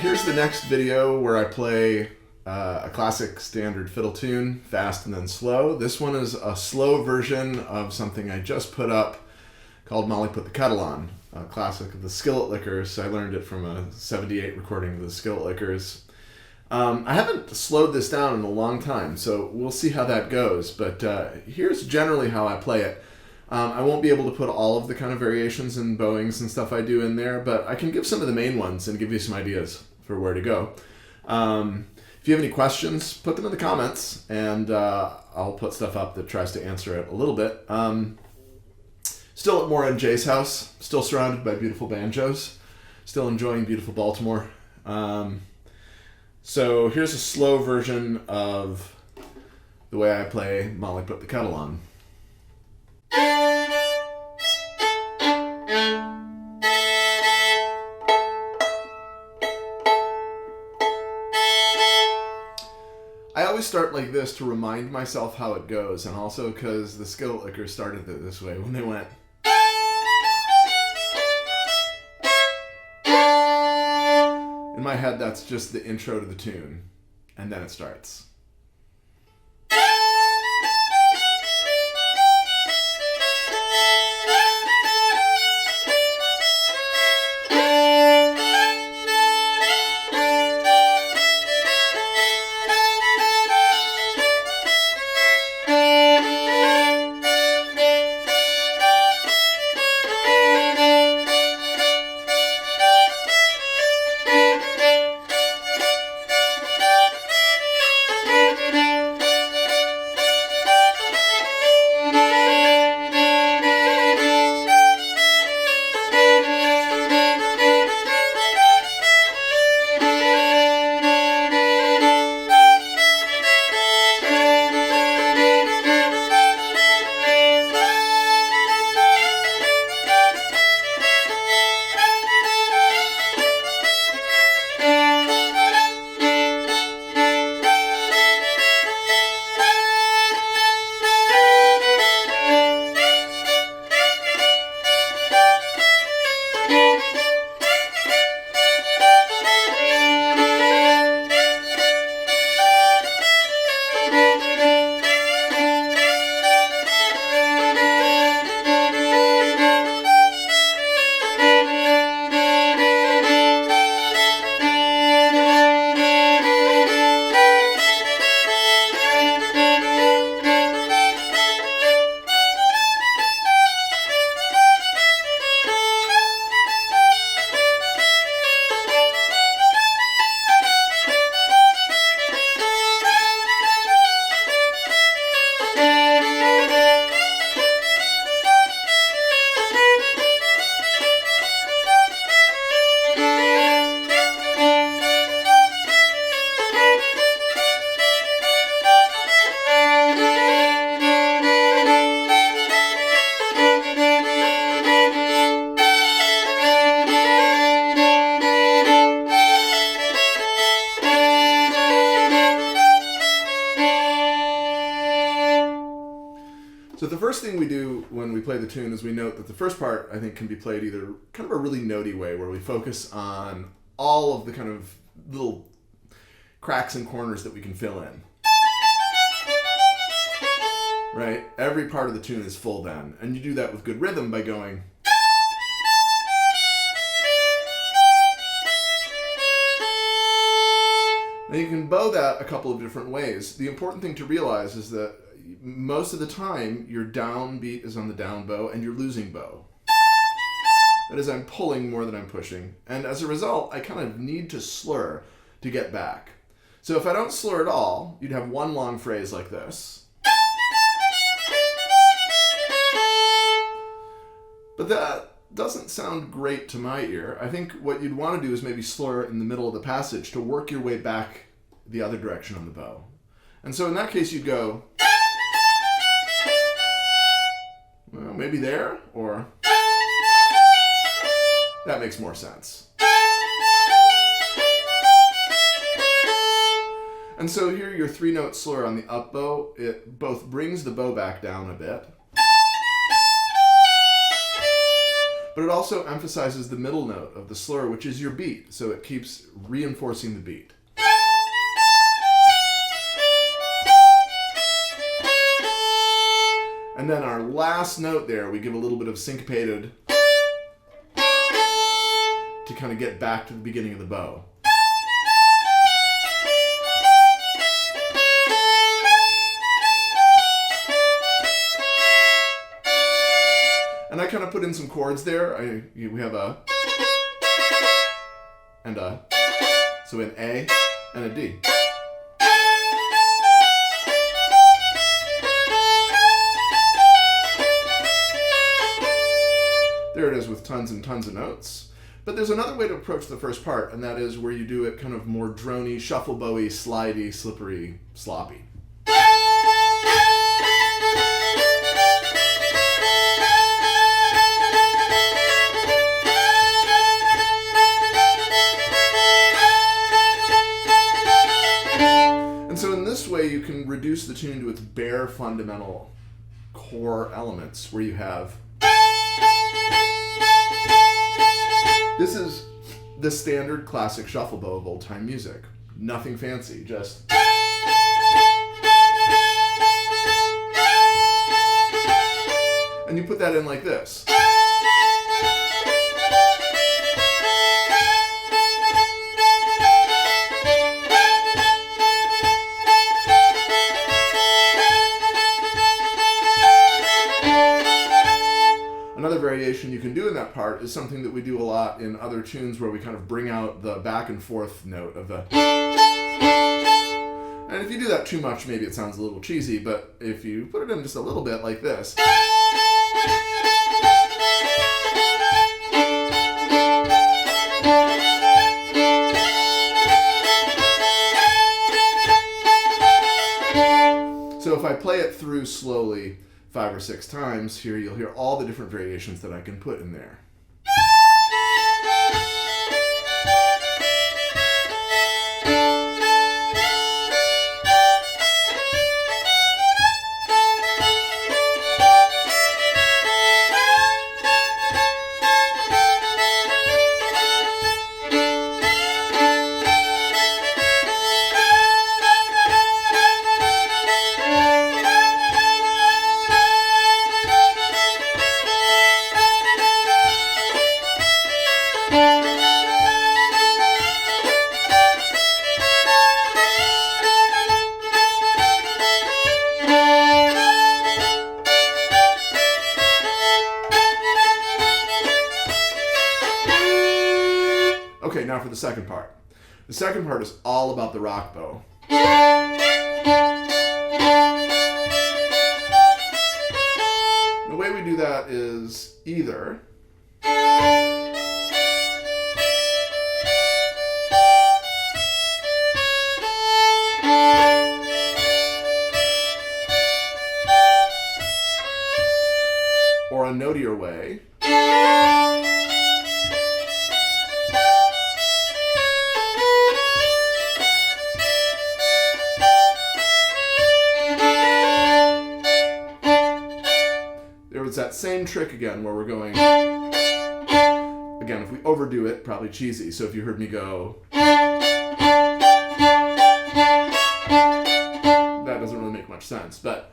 Here's the next video where I play a classic standard fiddle tune, fast and then slow. This one is a slow version of something I just put up called Put the Kettle On, a classic of the Skillet Lickers. I learned it from a 78 recording of the Skillet Lickers. I haven't slowed this down in a long time, so we'll see how that goes, but here's generally how I play it. I won't be able to put all of the kind of variations and bowings and stuff I do in there, but I can give some of the main ones and give you some ideas for where to go. If you have any questions, put them in the comments, and I'll put stuff up that tries to answer it a little bit. Still at More MJ's house, still surrounded by beautiful banjos, still enjoying beautiful Baltimore. So here's a slow version of the way I play Molly Put the Kettle On. I always start like this to remind myself how it goes, and also because the Skillet Lickers started it this way when they went. In my head, that's just the intro to the tune, and then it starts. So the first thing we do when we play the tune is we note that the first part, I think, can be played either kind of a really notey way, where we focus on all of the kind of little cracks and corners that we can fill in. Right? Every part of the tune is full then. And you do that with good rhythm by going. Now you can bow that a couple of different ways. The important thing to realize is that most of the time your down beat is on the down bow and you're losing bow. That is, I'm pulling more than I'm pushing. And as a result, I kind of need to slur to get back. So if I don't slur at all, you'd have one long phrase like this. But that doesn't sound great to my ear. I think what you'd want to do is maybe slur in the middle of the passage to work your way back the other direction on the bow. And so in that case, you'd go, well, maybe there, or that makes more sense. And so here, your 3-note slur on the up bow, it both brings the bow back down a bit, But it also emphasizes the middle note of the slur, which is your beat, so it keeps reinforcing the beat. And then our last note there, we give a little bit of syncopated to kind of get back to the beginning of the bow. And I kind of put in some chords there. We have a and a, so an A and a D. There it is with tons and tons of notes. But there's another way to approach the first part, and that is where you do it kind of more drony, shuffle bowy, slidey, slippery, sloppy. And so in this way, you can reduce the tune to its bare fundamental core elements, where you have. This is the standard classic shuffle bow of old-time music. Nothing fancy, just. And you put that in like this. Another variation you can do in that part is something that we do a lot in other tunes, where we kind of bring out the back and forth note of the. And if you do that too much, maybe it sounds a little cheesy, but if you put it in just a little bit like this. So if I play it through slowly 5 or 6 times, here you'll hear all the different variations that I can put in there. Okay, now for the second part. The second part is all about the rock bow. The way we do that is either or a notier way. It's that same trick again, where we're going, again, if we overdo it, probably cheesy. So if you heard me go, that doesn't really make much sense, but.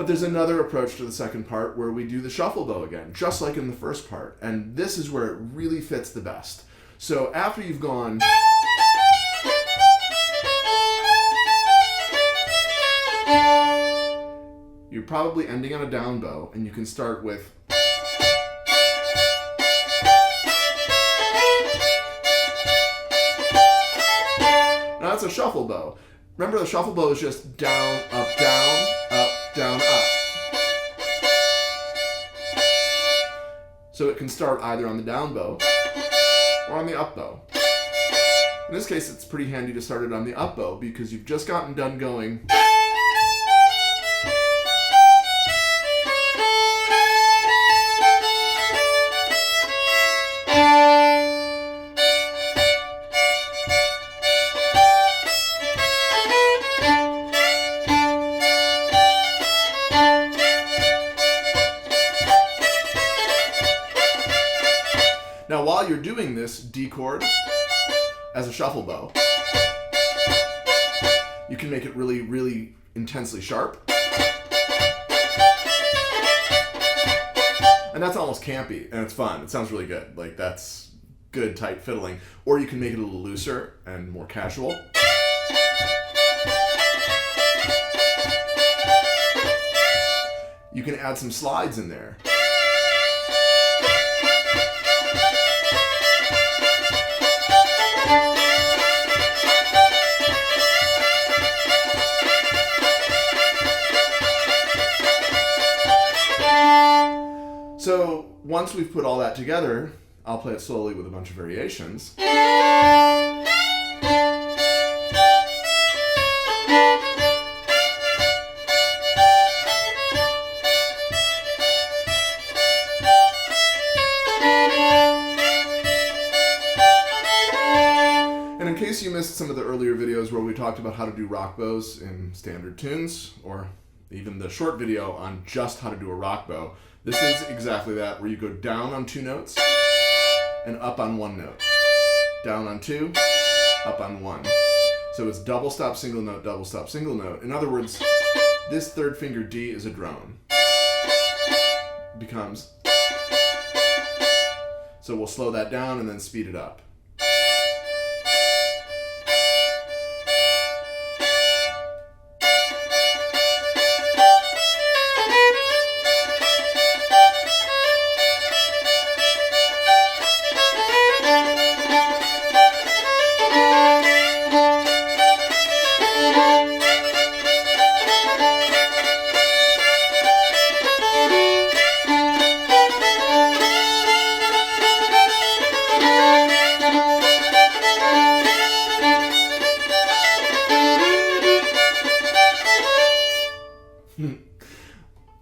There's another approach to the second part where we do the shuffle bow again, just like in the first part. And this is where it really fits the best. So after you've gone, you're probably ending on a down bow, and you can start with. Now that's a shuffle bow. Remember, the shuffle bow is just down, up, down, up, down, up. So it can start either on the down bow or on the up bow. In this case, it's pretty handy to start it on the up bow because you've just gotten done going. Now while you're doing this D chord as a shuffle bow, you can make it really, really intensely sharp. And that's almost campy, and it's fun. It sounds really good. Like, that's good, tight fiddling. Or you can make it a little looser and more casual. You can add some slides in there. So once we've put all that together, I'll play it slowly with a bunch of variations. And in case you missed some of the earlier videos where we talked about how to do rock bows in standard tunes, or even the short video on just how to do a rock bow, this is exactly that, where you go down on 2 notes and up on 1 note. Down on 2, up on 1. So it's double stop, single note, double stop, single note. In other words, this third finger D is a drone. Becomes. So we'll slow that down and then speed it up.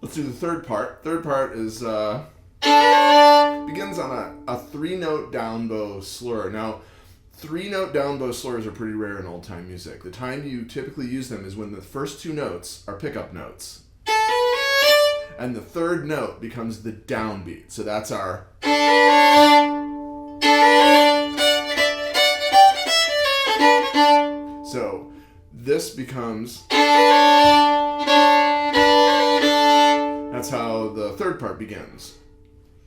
Let's do the third part. Third part is begins on a 3-note down bow slur. Now, 3-note down bow slurs are pretty rare in old time music. The time you typically use them is when the first 2 notes are pickup notes, and the third note becomes the downbeat. So that's our. So this becomes. That's how the third part begins.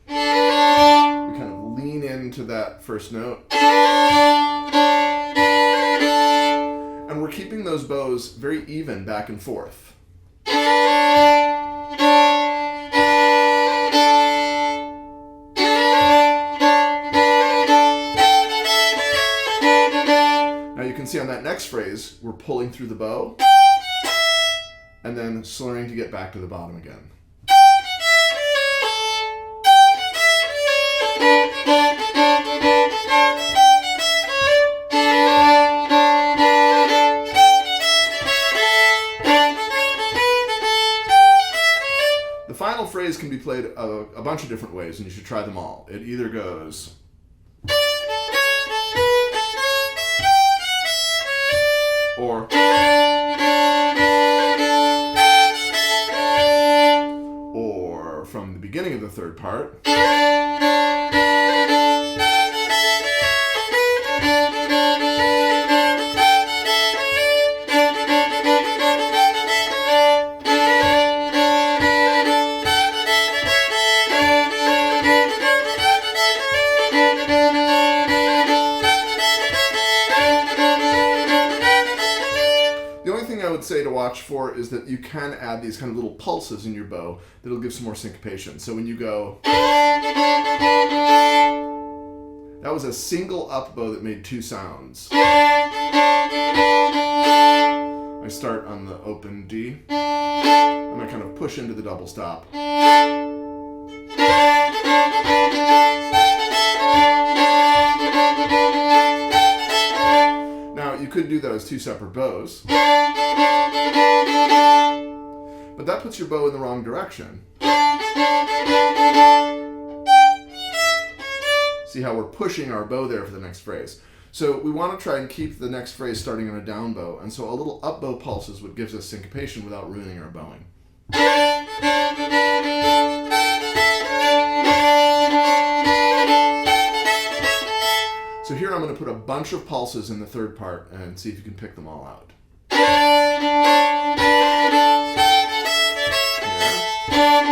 We kind of lean into that first note. And we're keeping those bows very even back and forth. Now you can see on that next phrase, we're pulling through the bow and then slurring to get back to the bottom again. The final phrase can be played a bunch of different ways, and you should try them all. It either goes or from the beginning of the third part. Say to watch for is that you can add these kind of little pulses in your bow that'll give some more syncopation. So when you go, that was a single up bow that made 2 sounds. I start on the open D and I kind of push into the double stop. Now you could do that as 2 separate bows, but that puts your bow in the wrong direction. See how we're pushing our bow there for the next phrase. So we want to try and keep the next phrase starting on a down bow, and so a little up bow pulse is what gives us syncopation without ruining our bowing. I'm going to put a bunch of pulses in the third part and see if you can pick them all out. Yeah.